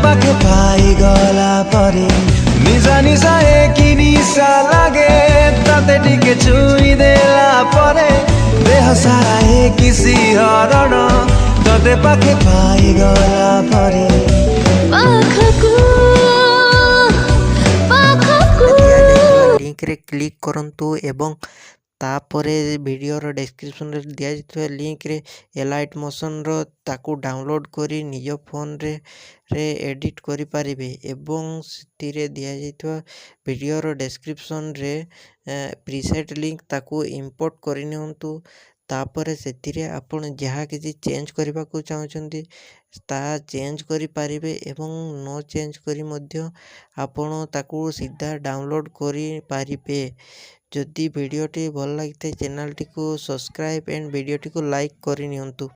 पाखे पाई गला परे निजा निजा कि निशा लागे ताते टिके छुई देला परे देह सारा किसी हरण तते पाखे पाई गला परे लिंक रे क्लिक करंतु एवं तापरे वीडियोर डिस्क्रिप्शन रे दिया जाइଥିବା लिंक रे एलाइट मोशन रो ताकू डाउनलोड करी निज फोन रे एडिट करि पारिबे एवं सितिरे दिया जाइଥିବା वीडियोर डिस्क्रिप्शन रे प्रीसेट लिंक ताकू इंपोर्ट करि नियंतु तापरे सेतिरे आपण जहाँ किसी चेंज करबा को चाहछंती ता चेंज करि पारिबे एवं नो चेंज करी मध्य आपण ताकू सीधा डाउनलोड करि पारिबे। जदि वीडियोटी भल लगी चैनल टी को सब्सक्राइब एंड वीडियोटी को लाइक करि नियंतु।